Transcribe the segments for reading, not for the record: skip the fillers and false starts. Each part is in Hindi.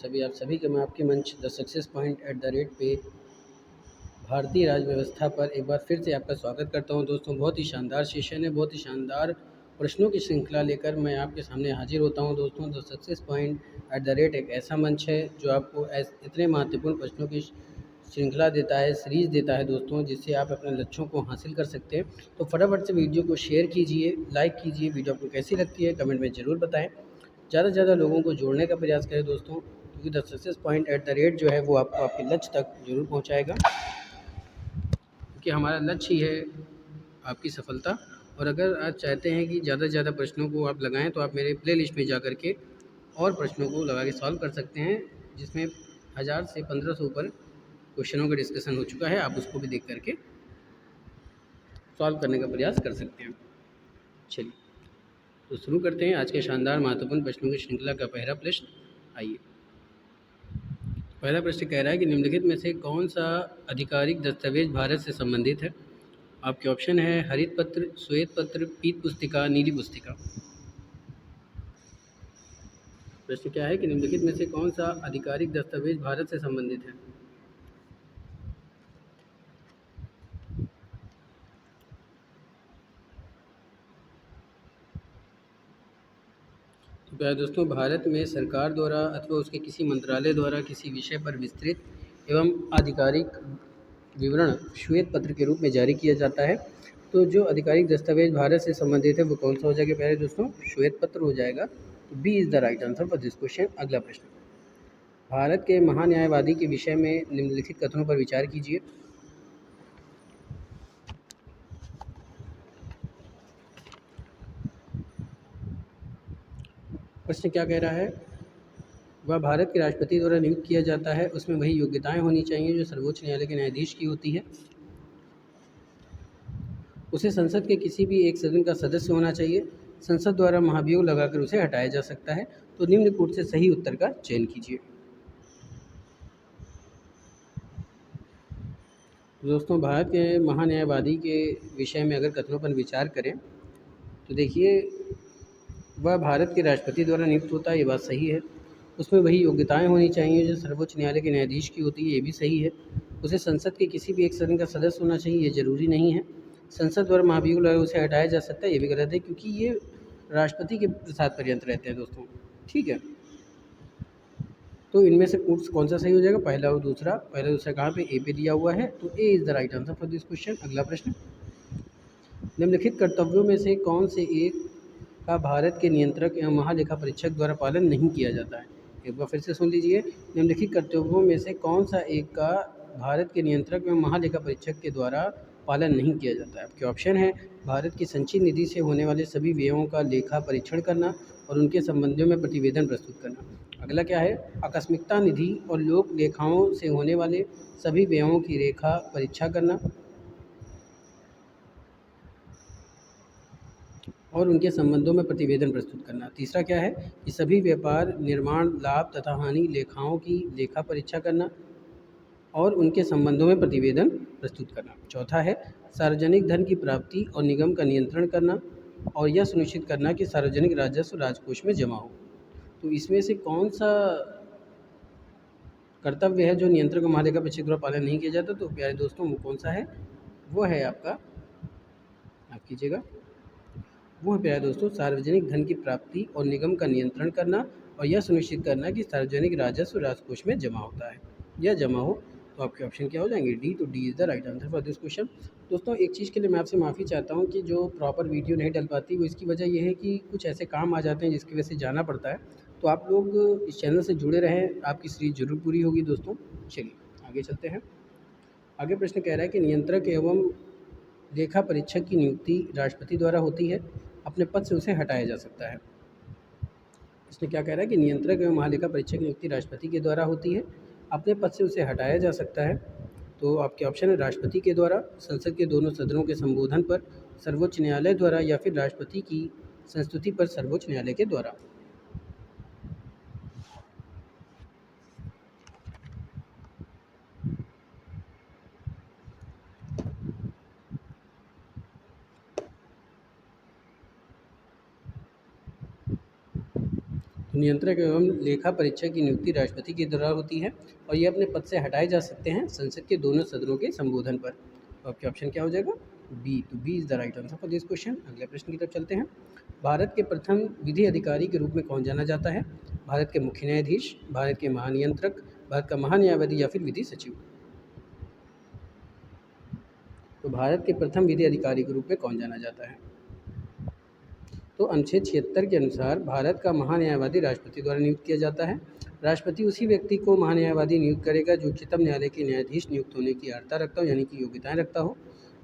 आप सभी का मैं आपके मंच द सक्सेस पॉइंट पे भारतीय राज व्यवस्था पर एक बार फिर से आपका स्वागत करता हूं। दोस्तों, बहुत ही शानदार सेशन है, बहुत ही शानदार प्रश्नों की श्रृंखला लेकर मैं आपके सामने हाजिर होता हूं। दोस्तों, द सक्सेस पॉइंट एक ऐसा मंच है जो आपको इतने महत्वपूर्ण प्रश्नों की श्रृंखला देता है, सीरीज़ देता है दोस्तों, जिससे आप अपने लक्ष्यों को हासिल कर सकते हैं। तो फटाफट से वीडियो को शेयर कीजिए, लाइक कीजिए। वीडियो आपको कैसी लगती है कमेंट में ज़रूर बताएं। ज़्यादा से ज़्यादा लोगों को जोड़ने का प्रयास करें दोस्तों, क्योंकि द सक्सेस पॉइंट जो है वो आपको आपके लक्ष्य तक ज़रूर पहुँचाएगा, क्योंकि हमारा लक्ष्य ही है आपकी सफलता। और अगर आप चाहते हैं कि ज़्यादा से ज़्यादा प्रश्नों को आप लगाएं, तो आप मेरे प्लेलिस्ट में जा कर के और प्रश्नों को लगा के सॉल्व कर सकते हैं, जिसमें 1000 से 1500 ऊपर क्वेश्चनों का डिस्कशन हो चुका है। आप उसको भी देख करके सॉल्व करने का प्रयास कर सकते हैं। चलिए, तो शुरू करते हैं आज के शानदार महत्वपूर्ण प्रश्नों की श्रृंखला का पहला प्रश्न। आइए, पहला प्रश्न कह रहा है कि निम्नलिखित में से कौन सा आधिकारिक दस्तावेज भारत से संबंधित है। आपके ऑप्शन है हरित पत्र, श्वेत पत्र, पीत पुस्तिका, नीली पुस्तिका। प्रश्न क्या है कि निम्नलिखित में से कौन सा आधिकारिक दस्तावेज भारत से संबंधित है। तो प्यारे दोस्तों, भारत में सरकार द्वारा अथवा उसके किसी मंत्रालय द्वारा किसी विषय पर विस्तृत एवं आधिकारिक विवरण श्वेत पत्र के रूप में जारी किया जाता है। तो जो आधिकारिक दस्तावेज भारत से संबंधित है वो कौन सा हो जाएगा प्यारे दोस्तों? श्वेत पत्र हो जाएगा। तो B is the right answer for this question. अगला प्रश्न, भारत के महान्यायवादी के विषय में निम्नलिखित कथनों पर विचार कीजिए। प्रश्न क्या कह रहा है? वह भारत के राष्ट्रपति द्वारा नियुक्त किया जाता है, उसमें वही योग्यताएं होनी चाहिए जो सर्वोच्च न्यायालय के न्यायाधीश की होती है। उसे संसद के किसी भी एक सदन का सदस्य होना चाहिए। संसद द्वारा महाभियोग लगाकर उसे हटाया जा सकता है। तो निम्न कोट से सही उत्तर का चयन कीजिए। दोस्तों, भारत के महान्यायवादी के विषय में अगर कथनों पर विचार करें तो देखिए, वह भारत के राष्ट्रपति द्वारा नियुक्त होता है, ये बात सही है। उसमें वही योग्यताएं होनी चाहिए जो सर्वोच्च न्यायालय के न्यायाधीश की होती है, ये भी सही है। उसे संसद के किसी भी एक सदन का सदस्य होना चाहिए, ये ज़रूरी नहीं है। संसद द्वारा महाभियोग लगाकर उसे हटाया जा सकता है, ये भी गलत है, क्योंकि ये राष्ट्रपति के साथ पर्यंत रहते हैं दोस्तों। ठीक है, तो इनमें से कौन सा सही हो जाएगा? पहला और दूसरा। पहला दूसरा कहाँ पे? ए पे दिया हुआ है, तो A is the right answer for this question. अगला प्रश्न, निम्नलिखित कर्तव्यों में से कौन से एक का भारत के नियंत्रक एवं महालेखा परीक्षक द्वारा पालन नहीं किया जाता है? एक बार फिर से सुन लीजिए, निम्नलिखित कर्तव्यों में से कौन सा एक का भारत के नियंत्रक एवं महालेखा परीक्षक के द्वारा पालन नहीं किया जाता है? आपके ऑप्शन है भारत की संचित निधि से होने वाले सभी व्ययों का लेखा परीक्षण करना और उनके संबंधों में प्रतिवेदन प्रस्तुत करना। अगला क्या है? आकस्मिकता निधि और लोक लेखाओं से होने वाले सभी व्ययों की रेखा परीक्षा करना और उनके संबंधों में प्रतिवेदन प्रस्तुत करना। तीसरा क्या है कि सभी व्यापार, निर्माण, लाभ तथा हानि लेखाओं की लेखा परीक्षा करना और उनके संबंधों में प्रतिवेदन प्रस्तुत करना। चौथा है सार्वजनिक धन की प्राप्ति और निगम का नियंत्रण करना और यह सुनिश्चित करना कि सार्वजनिक राजस्व राजकोष में जमा हो। तो इसमें से कौन सा कर्तव्य है जो नियंत्रक और महालेखा परीक्षक द्वारा पालन नहीं किया जाता? तो प्यारे दोस्तों, वो कौन सा है? वो है आपका, आप कीजिएगा, वो है प्यारे दोस्तों सार्वजनिक धन की प्राप्ति और निगम का नियंत्रण करना और यह सुनिश्चित करना कि सार्वजनिक राजस्व राजकोष में जमा होता है या जमा हो। तो आपके ऑप्शन क्या हो जाएंगे? डी। तो D is the right answer for this question. दोस्तों, एक चीज़ के लिए मैं आपसे माफ़ी चाहता हूँ कि जो प्रॉपर वीडियो नहीं डल पाती, वो इसकी वजह यह है कि कुछ ऐसे काम आ जाते हैं जिसकी वजह से जाना पड़ता है। तो आप लोग इस चैनल से जुड़े रहें, आपकी सीरीज जरूर पूरी होगी दोस्तों। चलिए आगे चलते हैं। आगे प्रश्न कह रहा है कि नियंत्रक एवं लेखा परीक्षक की नियुक्ति राष्ट्रपति द्वारा होती है, अपने पद से उसे हटाया जा सकता है। इसने क्या कह रहा है कि नियंत्रक एवं महालेखा परीक्षक की नियुक्ति राष्ट्रपति के द्वारा होती है, अपने पद से उसे हटाया जा सकता है। तो आपके ऑप्शन है राष्ट्रपति के द्वारा, संसद के दोनों सदनों के संबोधन पर, सर्वोच्च न्यायालय द्वारा या फिर राष्ट्रपति की संस्तुति पर सर्वोच्च न्यायालय के द्वारा। नियंत्रक एवं लेखा परीक्षक की नियुक्ति राष्ट्रपति के द्वारा होती है और ये अपने पद से हटाए जा सकते हैं संसद के दोनों सदनों के संबोधन पर। तो आपके ऑप्शन क्या हो जाएगा? बी। तो B is the right answer for this question. अगले प्रश्न की तरफ चलते हैं। भारत के प्रथम विधि अधिकारी के रूप में कौन जाना जाता है? भारत के मुख्य न्यायाधीश, भारत के महानियंत्रक, भारत का महान्यायवादी या फिर विधि सचिव? तो भारत के प्रथम विधि अधिकारी के रूप में कौन जाना जाता है? तो अनुच्छेद 76 के अनुसार भारत का महान्यायवादी राष्ट्रपति द्वारा नियुक्त किया जाता है। राष्ट्रपति उसी व्यक्ति को महान्यायवादी नियुक्त करेगा जो उच्चतम न्यायालय के न्यायाधीश नियुक्त होने की अर्हता रखता हो, यानी कि योग्यताएं रखता हो।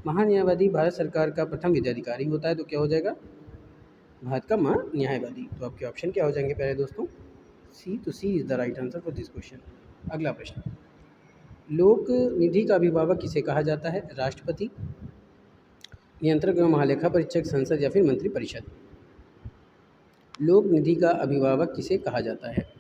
महान्यायवादी भारत सरकार का प्रथम विधि अधिकारी होता है। तो क्या हो जाएगा? भारत का महान्यायवादी। तो आपके ऑप्शन क्या हो जाएंगे प्यारे दोस्तों? सी। तो C is the right answer for this question. अगला प्रश्न, लोक निधि का अभिभावक किसे कहा जाता है? राष्ट्रपति, नियंत्रक एवं महालेखा परीक्षक, संसद या फिर मंत्रिपरिषद? लोक निधि का अभिभावक किसे कहा जाता है?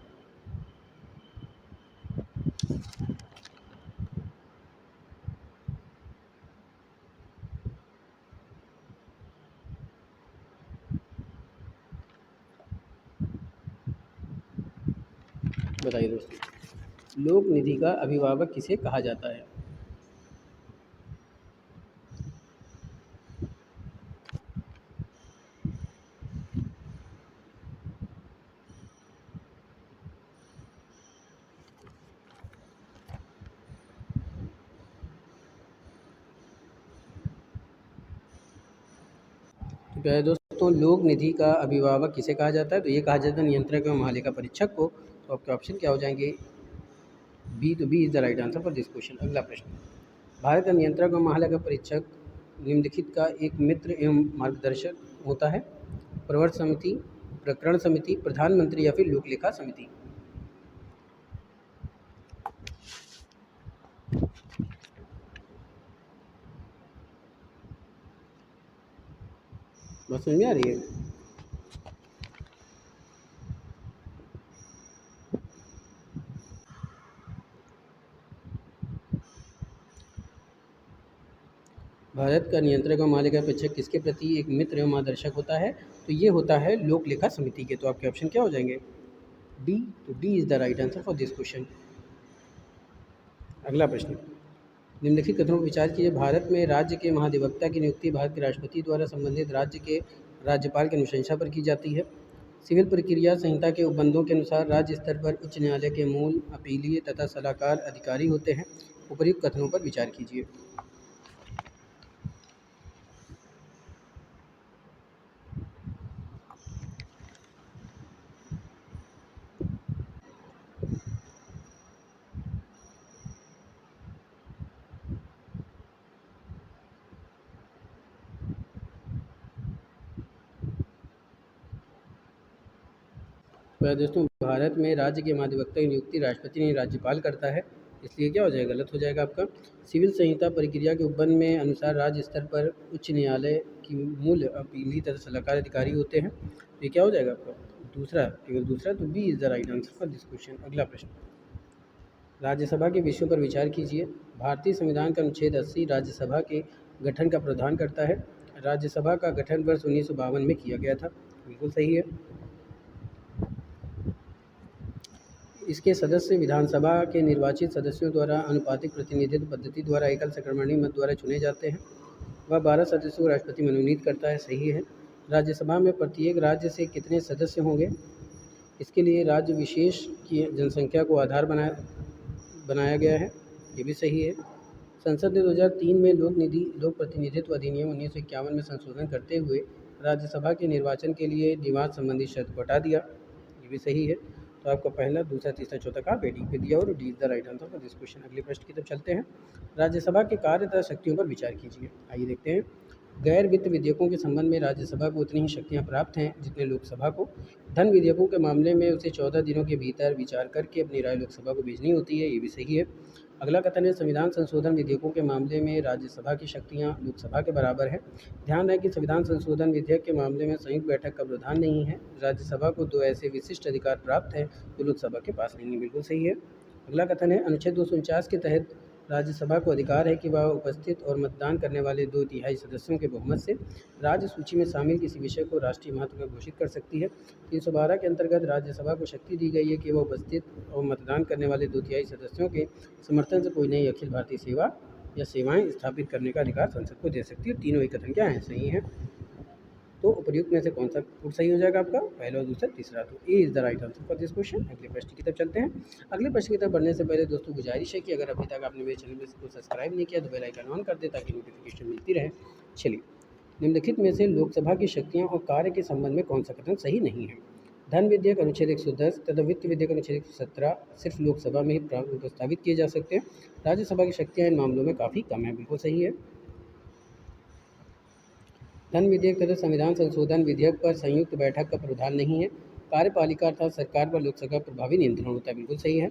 बताइए दोस्तों, लोक निधि का अभिभावक किसे कहा जाता है? तो प्यारे दोस्तों, लोक निधि का अभिभावक किसे कहा जाता है? तो ये कहा जाता है नियंत्रक एवं महालेखा परीक्षक को। तो आपके ऑप्शन क्या हो जाएंगे? बी। तो B is the right answer for this question. अगला प्रश्न, भारत का नियंत्रक एवं महालेखा परीक्षक निम्नलिखित का एक मित्र एवं मार्गदर्शक होता है? प्रवर समिति, प्रकरण समिति, प्रधानमंत्री या फिर लोक लेखा समिति? बात समझ में आ रही है? भारत का नियंत्रक एवं महालेखा परीक्षक किसके प्रति एक मित्र एवं मार्गदर्शक होता है? तो ये होता है लोक लेखा समिति के। तो आपके ऑप्शन क्या हो जाएंगे? डी। तो D is the right answer for this question. अगला प्रश्न, निम्नलिखित कथनों पर विचार कीजिए। भारत में राज्य के महाधिवक्ता की नियुक्ति भारत के राष्ट्रपति द्वारा संबंधित राज्य के राज्यपाल की अनुशंसा पर की जाती है। सिविल प्रक्रिया संहिता के उपबंधों के अनुसार राज्य स्तर पर उच्च न्यायालय के मूल, अपीलीय तथा सलाहकार अधिकारी होते हैं। उपर्युक्त कथनों पर विचार कीजिए। तो दोस्तों, भारत में राज्य के महाधिवक्ता की नियुक्ति राष्ट्रपति नहीं राज्यपाल करता है, इसलिए क्या हो जाएगा? गलत हो जाएगा आपका। सिविल संहिता प्रक्रिया के उपबंध में अनुसार राज्य स्तर पर उच्च न्यायालय की मूल, अपीलीय तथा सलाहकार अधिकारी होते हैं। ये क्या हो जाएगा आपका? दूसरा, केवल दूसरा। तो B is the right answer for this question. अगला प्रश्न, राज्यसभा के विषयों पर विचार कीजिए। भारतीय संविधान का अनुच्छेद 80 राज्यसभा के गठन का प्रावधान करता है। राज्यसभा का गठन वर्ष 1952 में किया गया था। बिल्कुल सही है। इसके सदस्य विधानसभा के निर्वाचित सदस्यों द्वारा अनुपातिक प्रतिनिधित्व पद्धति द्वारा एकल संक्रमणीय मत द्वारा चुने जाते हैं। वह 12 सदस्यों को राष्ट्रपति मनोनीत करता है। सही है। राज्यसभा में प्रत्येक राज्य से कितने सदस्य होंगे? इसके लिए राज्य विशेष की जनसंख्या को आधार बनाया गया है। ये भी सही है। संसद ने 2003 में लोक प्रतिनिधित्व अधिनियम 1951 में संशोधन करते हुए राज्यसभा के निर्वाचन के लिए निवास संबंधी शर्त को हटा दिया। ये भी सही है। तो आपका पहला, दूसरा, तीसरा, चौथा कहाँ पे? डी पे दिया और D is the right answer for this question. अगले प्रश्न की तरफ चलते हैं। राज्यसभा के कार्य तथा शक्तियों पर विचार कीजिए। आइए देखते हैं। गैर वित्त विधेयकों के संबंध में राज्यसभा को उतनी ही शक्तियां प्राप्त हैं जितने लोकसभा को। धन विधेयकों के मामले में उसे 14 दिनों के भीतर विचार करके अपनी राय लोकसभा को भेजनी होती है। ये भी सही है। अगला कथन है, संविधान संशोधन विधेयकों के मामले में राज्यसभा की शक्तियां लोकसभा के बराबर है। ध्यान रहे कि संविधान संशोधन विधेयक के मामले में संयुक्त बैठक का प्रावधान नहीं है। राज्यसभा को 2 ऐसे विशिष्ट अधिकार प्राप्त हैं जो लोकसभा के पास नहीं है। बिल्कुल सही है। अगला कथन है, अनुच्छेद 249 के तहत राज्यसभा को अधिकार है कि वह उपस्थित और मतदान करने वाले 2/3 सदस्यों के बहुमत से राज्य सूची में शामिल किसी विषय को राष्ट्रीय महत्व का घोषित कर सकती है। 312 के अंतर्गत राज्यसभा को शक्ति दी गई है कि वह उपस्थित और मतदान करने वाले 2/3 सदस्यों के समर्थन से कोई नई अखिल भारतीय सेवा या सेवाएं स्थापित करने का अधिकार संसद को दे सकती है। तीनों ही कथन क्या हैं? सही हैं। तो उपर्युक्त में से कौन सा फूड सही हो जाएगा आपका? पहला, दूसरा, तीसरा। तो A is the right answer for this question. अगले प्रश्न की तरफ चलते हैं। अगले प्रश्न की तरफ बढ़ने से पहले दोस्तों गुजारिश है कि अगर अभी तक आपने मेरे चैनल को सब्सक्राइब नहीं किया तो बेल आइकन ऑन कर दे ताकि नोटिफिकेशन मिलती रहे। चलिए, निम्नलिखित में से लोकसभा की शक्तियाँ और कार्य के संबंध में कौन सा कथन सही नहीं है? धन विधेयक अनुच्छेद 110 तथा वित्त विधेयक अनुच्छेद 117 सिर्फ लोकसभा में ही प्रस्तावित किए जा सकते हैं। राज्यसभा की शक्तियाँ इन मामलों में काफ़ी कम है। बिल्कुल सही है। धन विधेयक तथा संविधान संशोधन विधेयक पर संयुक्त बैठक का प्रावधान नहीं है। कार्यपालिका अर्थात सरकार पर लोकसभा का प्रभावी नियंत्रण होता है। बिल्कुल सही है।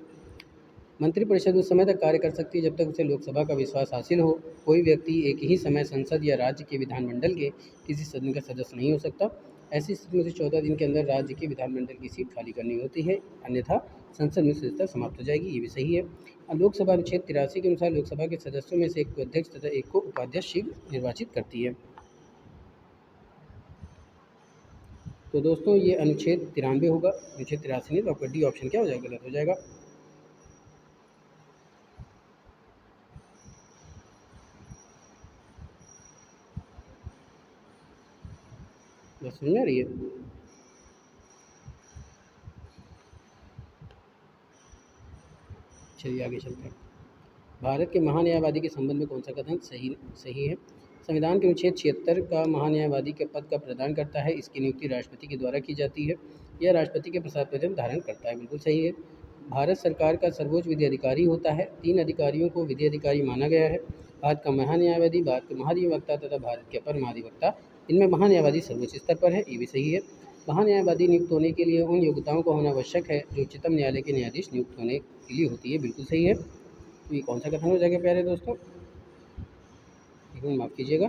मंत्रिपरिषद उस समय तक कार्य कर सकती है जब तक उसे लोकसभा का विश्वास हासिल हो। कोई व्यक्ति एक ही समय संसद या राज्य के विधानमंडल के किसी सदन का सदस्य नहीं हो सकता। ऐसी स्थिति में 14 दिन के अंदर राज्य के विधानमंडल की सीट खाली करनी होती है, अन्यथा संसद में सदस्यता समाप्त हो जाएगी। ये भी सही है। लोकसभा अनुच्छेद 83 के अनुसार लोकसभा के सदस्यों में से एक को अध्यक्ष तथा एक को उपाध्यक्ष निर्वाचित करती है। तो दोस्तों ये अनुच्छेद 93 होगा, अनुच्छेद 83 नहीं। तो आपका डी ऑप्शन क्या हो जाएगा? गलत हो जाएगा। बस समझ आ रही है? चलिए आगे चलते हैं। भारत के महान्यायवादी के संबंध में कौन सा कथन सही है? संविधान के अनुच्छेद 76 का महान्यायवादी के पद का प्रदान करता है। इसकी नियुक्ति राष्ट्रपति के द्वारा की जाती है। यह राष्ट्रपति के प्रसाद पत्र धारण करता है। बिल्कुल सही है। भारत सरकार का सर्वोच्च विधि अधिकारी होता है। 3 अधिकारियों को विधि अधिकारी माना गया है। भारत का महान्यायवादी, भारत के महाधिवक्ता तथा भारत के अपर महाधिवक्ता। इनमें महान्यायवादी सर्वोच्च स्तर पर है। ये भी सही है। महान्यायवादी नियुक्त होने के लिए उन योग्यताओं का होना आवश्यक है जो उच्चतम न्यायालय के न्यायाधीश नियुक्त होने के लिए होती है। बिल्कुल सही है। तो ये कौन सा कथन हो जाएगा प्यारे दोस्तों? एक मिनट माफ़ कीजिएगा।